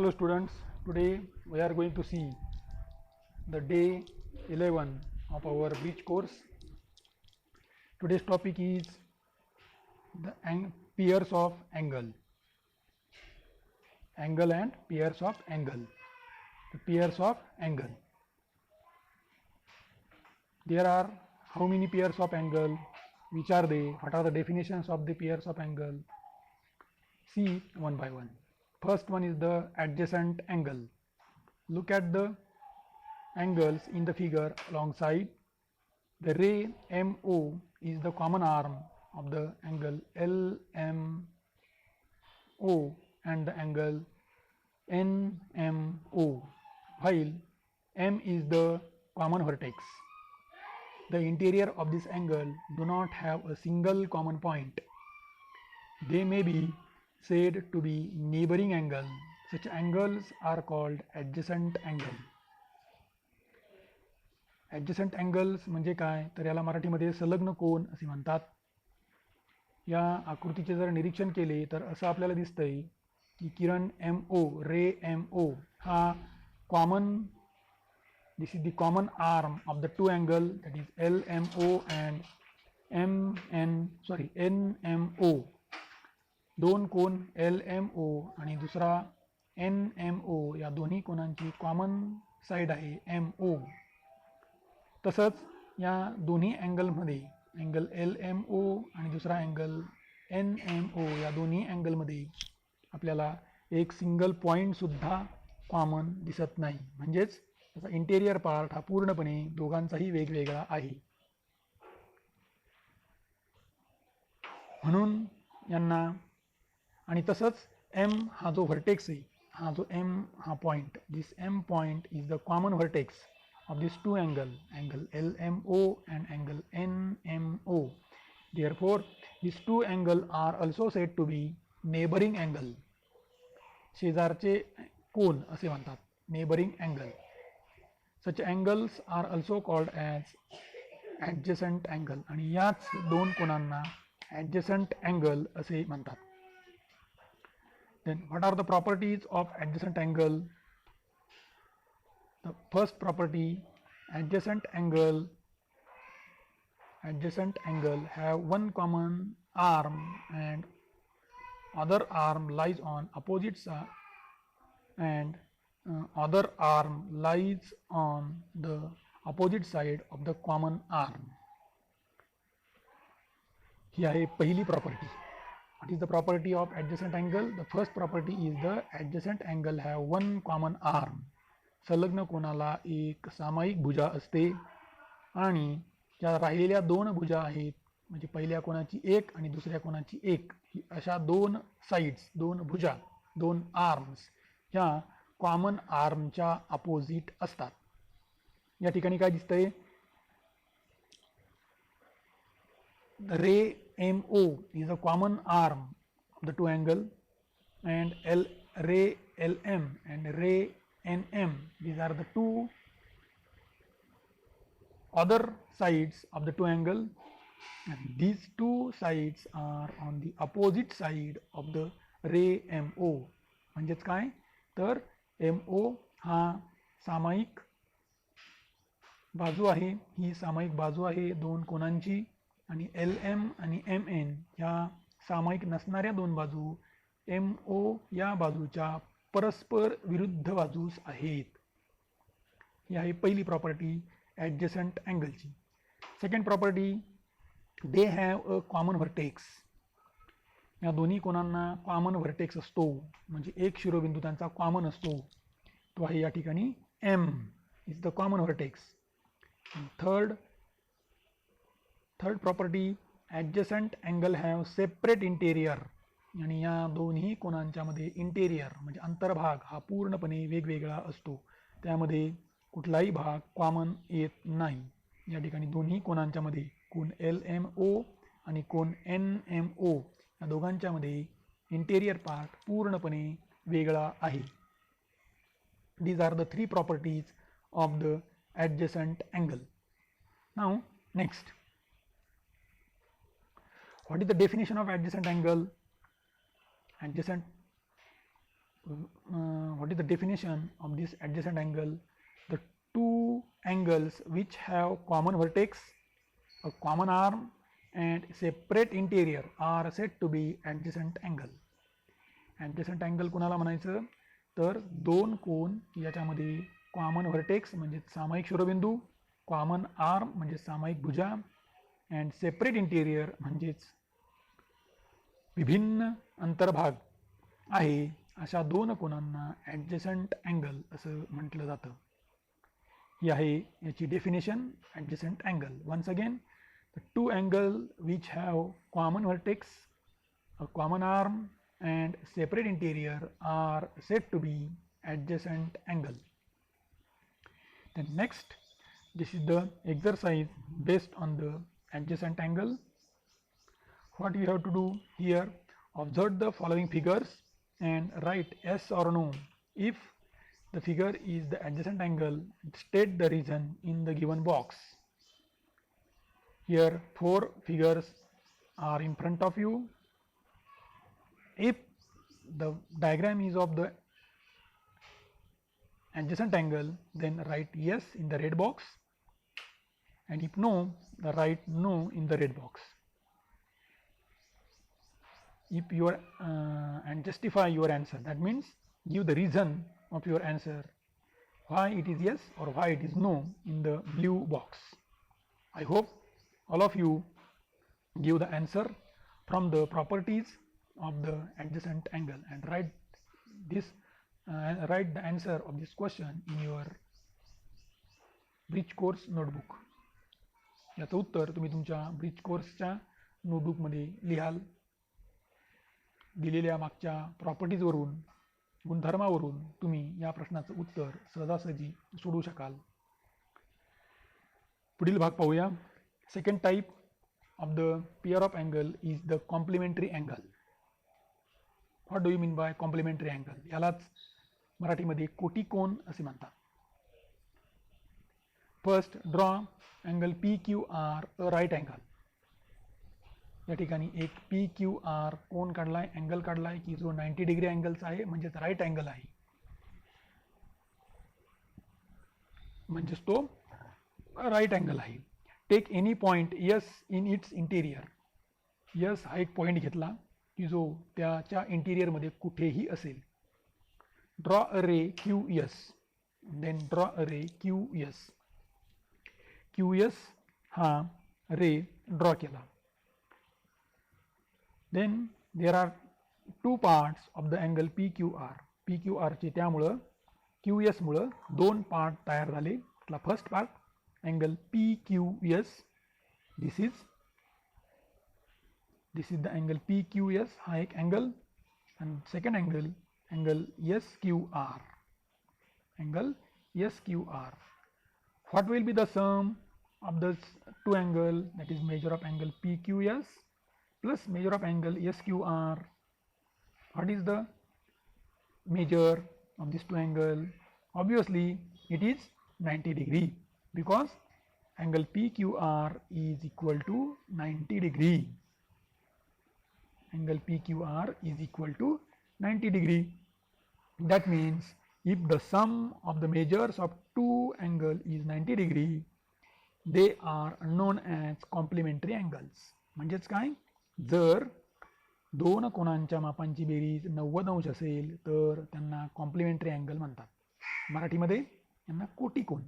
Hello students, today we are going to see the day 11 of our bridge course. Today's topic is the pairs of angle and pairs of angle. The pairs of angle. There are how many pairs of angle? Which are they? What are the definitions of the pairs of angle? See one by one. First one is the adjacent angle. Look at the angles in the figure alongside. The ray MO is the common arm of the angle LMO and the angle NMO, while M is the common vertex. The interior of this angle do not have a single common point. They may be said to be neighboring angle. Such angles are called adjacent angle. Adjacent angles म्हणजे काय, तर याला मराठीमध्ये संलग्न कोन असे म्हणतात. या आकृतीचे जर निरीक्षण केले तर असं आपल्याला दिसतंय की किरण MO, रे MO हा common, this is the common arm of the two angle, that is LMO and NMO. दोन कोन LMO आणि दुसरा NMO या दोन्ही कोनांची कॉमन साईड आहे MO. तसंच या दोन्ही अँगलमध्ये, अँगल LMO आणि दुसरा अँगल NMO या दोन्ही अँगलमध्ये आपल्याला एक सिंगल पॉईंटसुद्धा कॉमन दिसत नाही. म्हणजेच त्याचा इंटेरियर पार्ट हा पूर्णपणे दोघांचाही वेगवेगळा आहे. म्हणून यांना, आणि तसंच M हा जो व्हर्टेक्स आहे, हा जो M हा point, this M point is the common vertex of these two angle LMO and angle NMO. Therefore, these two angle are also said to be neighboring angle. शेजारचे कोन असे म्हणतात, neighboring angle. Such angles are also called as adjacent angle. आणि याच दोन कोनांना adjacent angle असे म्हणतात. Then what are the properties of adjacent angle? The first property, adjacent angle have one common arm and other arm lies on opposite side, and other arm lies on the opposite side of the common arm. ही आहे पहिली property. What is the property of adjacent angle? The first property is the adjacent angle have one common arm. संलग्न कोनाला एक सामायिक भुजा असते आणि ज्या राहिलेल्या दोन भुजा आहेत, म्हणजे पहिल्या कोनाची एक आणि दुसऱ्या कोनाची एक, ही अशा दोन साइड्स, दोन भुजा, दोन आर्म्स ह्या कॉमन आर्मच्या अपोजिट असतात. या ठिकाणी काय दिसतंय, रे MO is a common arm of the two angle and ray LM and ray NM, these are the two other sides of the two angle, and these two sides are on the opposite side of the ray MO. म्हणजेच काय, तर MO हा सामायिक बाजू आहे, ही सामायिक बाजू आहे दोन कोनांची, आणि LM आणि MN ह्या सामायिक नसणाऱ्या दोन बाजू MO या बाजूच्या परस्पर विरुद्ध बाजूस आहेत. ही आहे पहिली प्रॉपर्टी ॲडजसंट अँगलची. Second property, they have a common vertex. या दोन्ही कोनांना कॉमन व्हर्टेक्स असतो, म्हणजे एक शिरोबिंदू त्यांचा कॉमन असतो, तो आहे या ठिकाणी M is the common vertex. Third property, adjacent angle have separate interior. आणि या दोन्ही कोनांच्या मध्ये इंटेरियर म्हणजे अंतर्भाग हा पूर्णपणे वेगवेगळा असतो, त्यामध्ये कुठलाही भाग कॉमन येत नाही. या ठिकाणी दोन्ही कोनांच्या मध्ये, कोन LMO आणि कोन NMO या दोघांच्या मध्ये इंटेरियर पार्ट पूर्णपणे वेगळा आहे. These are the three properties of the adjacent angle. Now next, what is the definition of adjacent angle? Adjacent what is the definition of this adjacent angle? The two angles which have common vertex, a common arm and separate interior are said to be adjacent angle. adjacent angle कुणाला म्हणायचं तर दोन कोन याच्यामध्ये common vertex म्हणजे सामायिक शिरोबिंदू, common arm म्हणजे सामायिक भुजा अँड सेपरेट इंटिरियर म्हणजेच विभिन्न अंतर्भाग आहे अशा दोन कोनांना ॲडजसंट अँगल असं म्हटलं जातं. ही आहे याची definition adjacent angle. Once again, the two angle which have common vertex, a common arm and separate interior are said to be adjacent angle. Then next, this is the exercise based on the adjacent angle. What you have to do here, observe the following figures and write yes or no. If the figure is the adjacent angle, state the reason in the given box. Here 4 figures are in front of you. If the diagram is of the adjacent angle, then write yes in the red box, and if no, write no in the red box. If you are and justify your answer, that means give the reason of your answer, why it is yes or why it is no, in the blue box. I hope all of you give the answer from the properties of the adjacent angle and write the answer of this question in your bridge course notebook. याचं उत्तर तुम्ही तुमच्या bridge कोर्सच्या नोटबुकमध्ये लिहाल. दिलेल्या मागच्या प्रॉपर्टीजवरून, गुणधर्मावरून तुम्ही या प्रश्नाचं उत्तर सहजासहजी सोडवू शकाल. पुढील भाग पाहूया. Second type of the pair of angle is the complementary angle. What do you mean by complementary angle? यालाच मराठीमध्ये कोटिकोन असे म्हणतात. First, draw angle P Q R a right angle. या ठिकाणी एक पी क्यू आर कोन काढलाय, अँगल काढलाय की जो 90 डिग्री अँगलचा आहे, म्हणजेच राईट अँगल आहे, म्हणजेच तो राईट अँगल आहे. Take any point S in its interior. S हा एक पॉइंट घेतला की जो त्याच्या इंटिरियरमध्ये कुठेही असेल. Draw a ray Q S. Then draw a ray Q S. Q S हा रे ड्रॉ केला. Then there are two parts of the angle P Q R. P Q आरचे त्यामुळं क्यू एसमुळं दोन पार्ट तयार झाले. त्यातला first part angle P Q S. This is the angle P Q S, हा एक अँगल. आणि second angle S Q R. Angle S Q R. What will be the sum of the two angle, that is measure of angle PQS plus measure of angle SQR? What is the measure of this two angle? Obviously it is 90 degree because angle PQR is equal to 90 degree. Angle PQR is equal to 90 degree. That means if the sum of the measures of two angle is 90 degree, they are known as complementary angles. म्हणजेच काय, जर दोन कोनांच्या मापांची बेरीज 90 अंश असेल तर त्यांना complementary angle म्हणतात. मराठीमध्ये यांना कोटिकोन.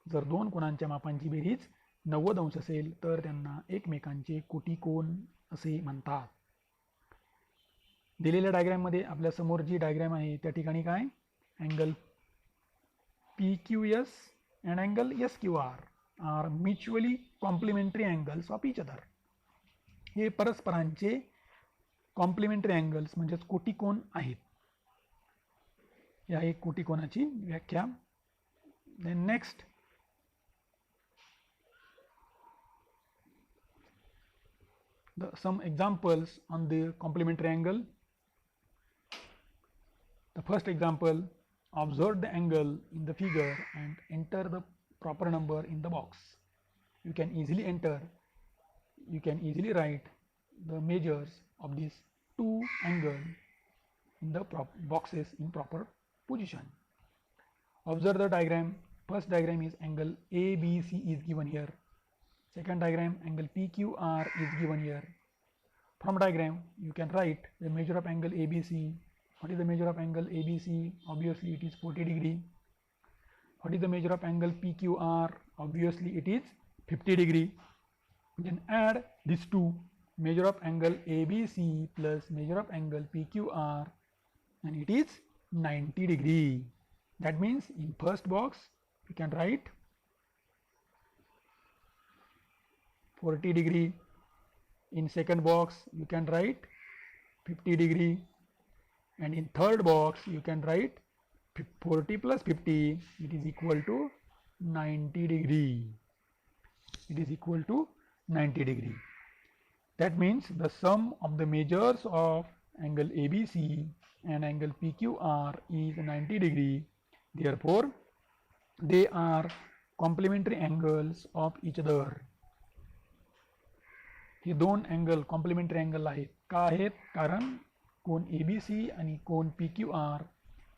जर दोन कोनांच्या मापांची बेरीज 90 अंश असेल तर त्यांना एकमेकांचे कोटिकोन असे म्हणतात. दिलेल्या डायग्राममध्ये आपल्या समोर जी डायग्राम आहे त्या ठिकाणी काय, angle PQS and angle SQR are mutually complementary angles of each other. हे परस्परांचे कॉम्प्लिमेंटरी अँगल्स म्हणजेच कोटिकोन आहेत. या एक कोटिकोनाची व्याख्या. Then next, some examples on the complementary angle. The first example, observe the angle in the figure and enter the proper number in the box. You can easily write the measures of these two angles in the boxes in proper position. Observe the diagram. First diagram is angle ABC is given here. Second diagram, angle PQR is given here. From diagram you can write the measure of angle ABC. What is the measure of angle ABC? Obviously it is 40 degree. What is the measure of angle PQR? Obviously it is 50 degree. Then add these two, measure of angle ABC plus measure of angle PQR, and it is 90 degree. That means in first box we can write 40 degree. In second box you can write 50 degree, and in third box you can write 40 plus 50, it is equal to 90 degree. It is equal to 90 degree. That means the sum of the measures of angle ABC and angle PQR is 90 degree. Therefore they are complementary angles of each other. हे दोन angle complementary angle आहेत. का आहेत? कारण कोन ABC आणि कोन PQR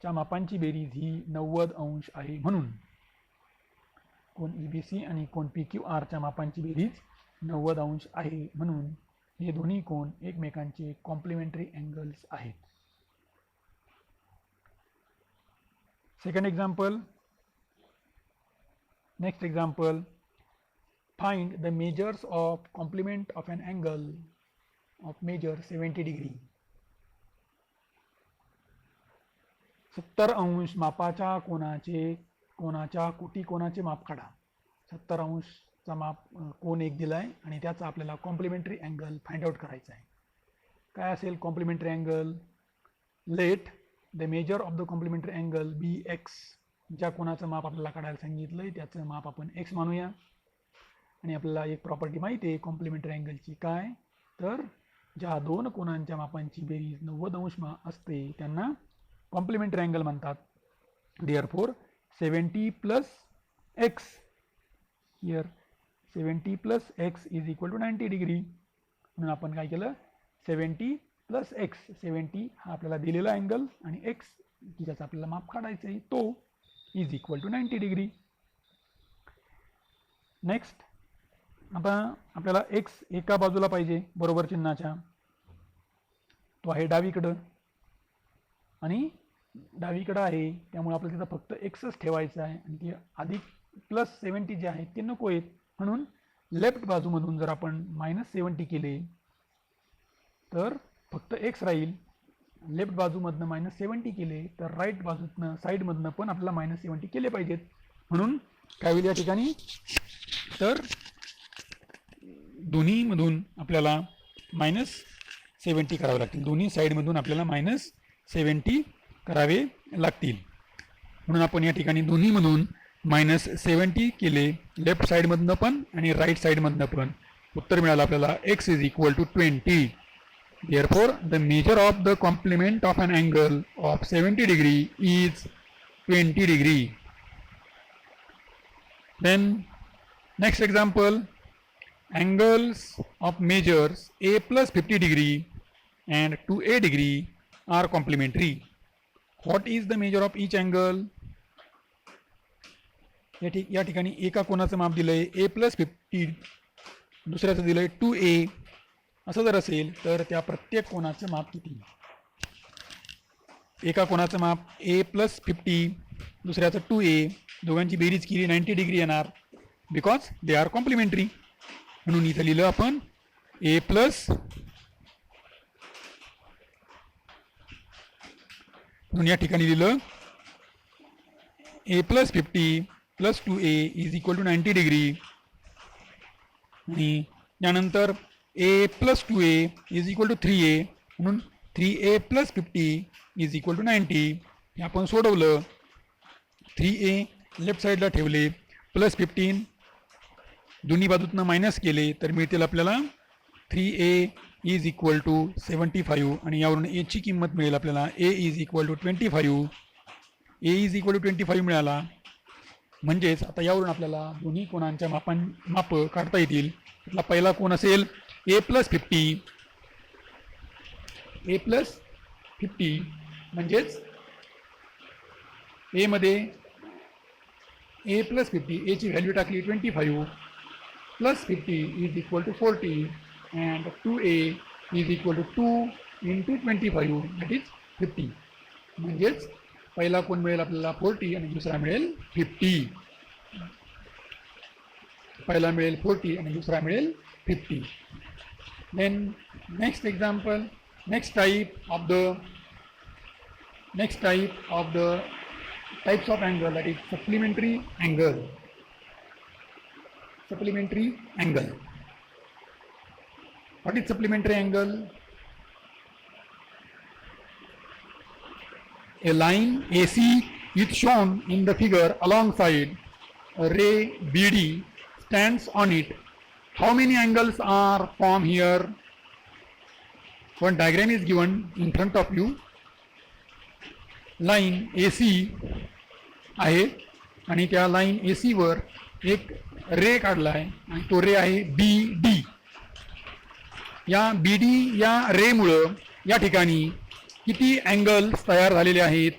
च्या मापांची बेरीज ही 90 अंश आहे म्हणून. कोन ABC आणि कोन PQR च्या मापांची बेरीज 90 अंश आहे म्हणून हे दोन्ही कोन एकमेकांचे कॉम्प्लिमेंटरी अँगल्स आहेत. Second example. Next example. Find the measures of complement of an angle of measure 70 degree. 70 अंश मापाच्या कोणाच्या कोटी कोणाचे माप काढा. 70 अंशचा माप कोन एक दिलाय आणि त्याचा आपल्याला कॉम्प्लिमेंटरी अँगल फाइंड आउट करायचा आहे. काय असेल complementary angle? Let the measure of the complementary angle be X. ज्या कोणाचं माप आपल्याला काढायला सांगितलंय त्याचं माप आपण एक्स मानूया. आणि आपल्याला एक प्रॉपर्टी माहिती आहे कॉम्प्लिमेंटरी अँगलची. काय? तर ज्या दोन कोनांच्या मापांची बेरीज 90 अंश असते त्यांना कॉम्प्लिमेंटरी अँगल म्हणतात. Therefore 70 plus x, here 70 plus x is equal to 90 degree. म्हणून आपण काय केलं? 70 प्लस एक्स, 70 हा आपल्याला दिलेला अँगल आणि एक्स ज्याचा आपल्याला माप काढायचं आहे तो is equal to 90 degree. Next, आता आपल्याला एक्स एका बाजूला पाहिजे बरोबर चिन्हाच्या. तो आहे डावीकडं आणि डावीकडं आहे त्यामुळे आपल्याला तिथं फक्त एक्सच ठेवायचं आहे आणि ते अधिक प्लस 70 जे आहेत ते नको आहेत. म्हणून लेफ्ट बाजूमधून जर आपण -70 केले तर फक्त एक्स राहील. लेफ्ट बाजूमधनं -70 केले तर राईट बाजूतनं साईडमधनं पण आपल्याला -70 केले पाहिजेत. म्हणून काय होईल या ठिकाणी? तर दोन्हीमधून आपल्याला -70 करावे लागतील. दोन्ही साईडमधून आपल्याला -70 करावे लागतील. म्हणून आपण या ठिकाणी दोन्हीमधून -70 केले, लेफ्ट साईडमधनं पण आणि राईट साईडमधनं पण. उत्तर मिळालं आपल्याला x is equal to 20. Therefore the measure of the complement of an angle of 70 degree is 20 degree. Then next example. Angles of measures a plus 50 degree and 2a degree are complementary. What is the measure of each angle? या ठिकाणी एका कोणाचं माप दिलंय a plus 50, दुसऱ्याचं दिलंय 2a. असं जर असेल तर त्या प्रत्येक कोणाचं माप किती? एका कोणाचं माप a plus 50, दुसऱ्याचं 2a, दोघांची बेरीज केली 90 डिग्री येणार बिकॉज दे आर कॉम्प्लिमेंटरी. म्हणून इथं लिहिलं आपण a प्लस, म्हणून या ठिकाणी लिहिलं a plus 50 plus 2a is equal to 90 degree. आणि त्यानंतर a plus 2a is equal to 3a, म्हणून 3a plus 50 is equal to 90. हे आपण सोडवलं. 3a लेफ्ट साईडला ठेवले, प्लस 15 दोन्ही बाजूतनं मायनस केले तर मिळतील आपल्याला 3a इज इक्वल टू 75. आणि यावरून a ची किंमत मिळेल आपल्याला a is equal to 25. a is equal to 25 मिळाला. म्हणजेच आता यावरून आपल्याला दोन्ही कोणांच्या माप काढता येतील. त्यातला पहिला कोण असेल a प्लस 50, a प्लस 50 म्हणजेच ए मध्ये ए प्लस 50, एची व्हॅल्यू टाकली 25 plus 50 is equal to 40 and 2a is equal to 2 into 25 that is 50. म्हणजेच पहिला कोण मिळेल आपल्याला 40 आणि दुसरा मिळेल 50. पहिला मिळेल 40 आणि दुसरा मिळेल 50. Then next example, next type of the types of angle, that is supplementary angle. Supplementary angle. What is supplementary angle? A line AC is shown in the figure alongside a ray BD stands on it. How many angles are formed here? One diagram is given in front of you. Line AC आहे आणि त्या line AC वर एक रे काढला आहे आणि तो रे आहे BD. या BD या रेमुळं या ठिकाणी किती अँगल्स तयार झालेले आहेत?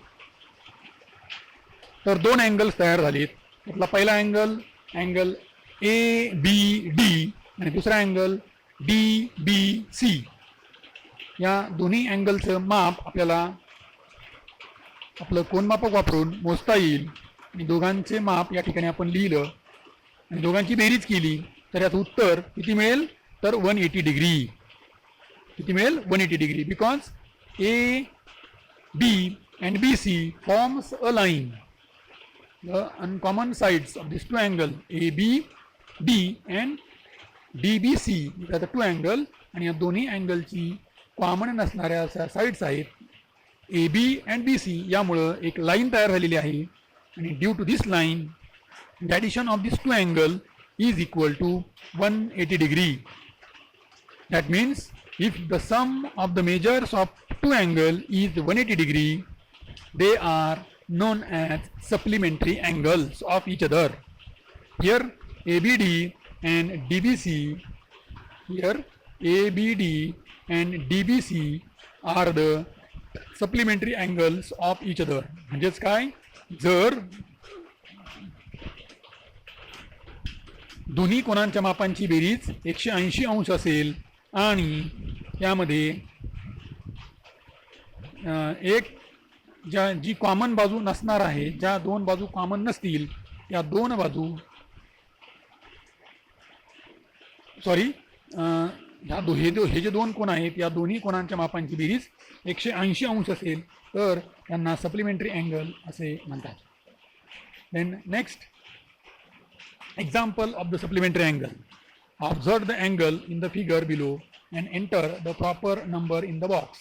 तर 2 अँगल्स तयार झालेत. त्यातला पहिला अँगल ABD आणि दुसरा अँगल DBC. या दोन्ही अँगलचं माप आपल्याला आपलं कोनमापक वापरून मोजता येईल आणि दोघांचे माप या ठिकाणी आपण लिहिलं आणि दोघांची बेरीज केली तर याचं उत्तर किती मिळेल? तर 180 डिग्री. किती मिळेल? 180 degree. Because AB and BC forms a line. The uncommon sides of these two angles ABD and DBC are the two angle आणि या दोन्ही अँगलची कॉमन नसणाऱ्या अशा साईड्स आहेत AB and BC. यामुळं एक लाईन तयार झालेली आहे आणि due to this line the addition of these two angle is equal to 180 degree. That means if the sum of the measures of two angle is 180 degree, they are known as supplementary angles of each other. Here ABD and DBC, here ABD and DBC are the supplementary angles of each other. म्हणजेच काय? जर दोन्ही कोणांच्या मापांची बेरीज 180 अंश असेल आणि यामध्ये एक जी कॉमन बाजू नसणार आहे, ज्या 2 बाजू कॉमन नसतील त्या 2 बाजू हे जे 2 कोण आहेत या दोन्ही कोणांच्या मापांची बेरीज 180 अंश असेल तर त्यांना सप्लिमेंटरी अँगल असे म्हणतात. Then next example of the supplementary angle. Observe the angle in the figure below and enter the proper number in the box.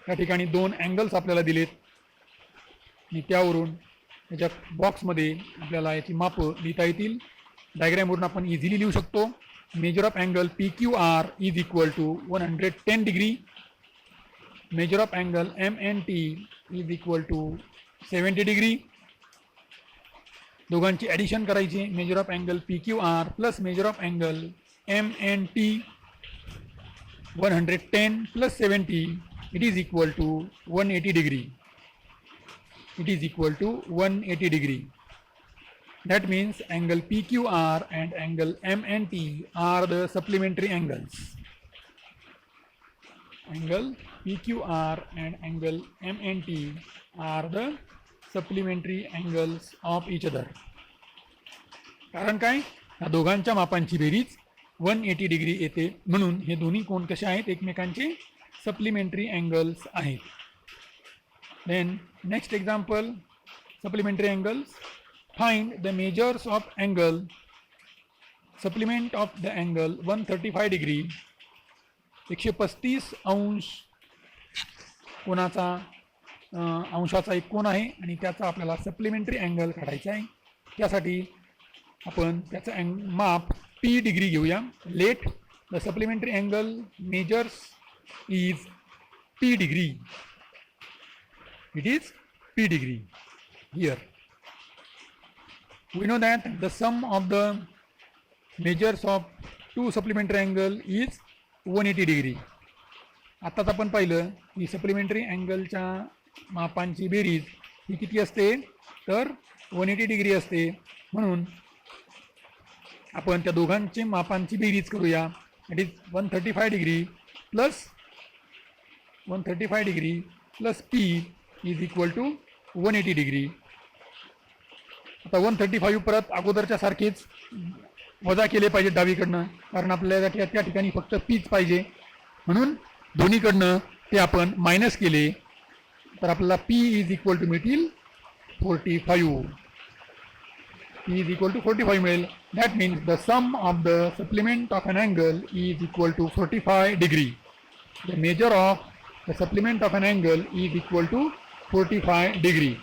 या ठिकाणी 2 अँगल्स आपल्याला दिलेत आणि त्यावरून त्याच्या बॉक्समध्ये आपल्याला याची मापं लिहिता येतील. डायग्रॅमवरून आपण इझिली लिहू शकतो. Measure of angle PQR is equal to 110 degree. Measure of angle MNT is equal to 70 degree. दोघांची ॲडिशन करायची. Measure of angle PQR plus measure of angle MNT 110 plus 70 it is equal to 180 degree. It is equal to 180 degree. That means angle PQR and angle MNT are the supplementary angles. Angle PQR and angle MNT are the supplementary angles of each other. कारण काय? या दोघांच्या मापांची बेरीज 180 degree येते म्हणून हे दोन्ही कोण कसे आहेत? एकमेकांचे सप्लिमेंटरी अँगल्स आहेत. Then next example, supplementary angles. Find the measures of angle supplement of the angle 135 degree. 135 अंश कोणाचा अंशाचा एक कोण आहे आणि त्याचा आपल्याला सप्लिमेंटरी अँगल काढायचा आहे. त्यासाठी आपण त्याचं माप P डिग्री घेऊया. Let the supplementary angle measures is P degree. It is P degree. Here we know that the sum of the measures of two supplementary angle is 180 degree. आत्ताच आपण पाहिलं की सप्लिमेंटरी अँगलच्या मापांची बेरीज ही किती असते, तर 180 डिग्री असते. म्हणून आपण त्या दोघांची मापांची बेरीज करूया. It is 135 degree plus 135 degree plus p is equal to 180 degree. आता 135 परत अगोदरच्या सारखेच वजा केले पाहिजे डावीकडनं, कारण आपल्याला त्या ठिकाणी फक्त पीच पाहिजे. म्हणून दोन्हीकडनं ते आपण मायनस केले तर आपल्याला पी इज इक्वल टू मिळतील 45. P is equal to 45 मिळेल. That means the sum of the supplement of an angle is equal to 45 degree. The measure of the supplement of an angle is equal to 45 degree.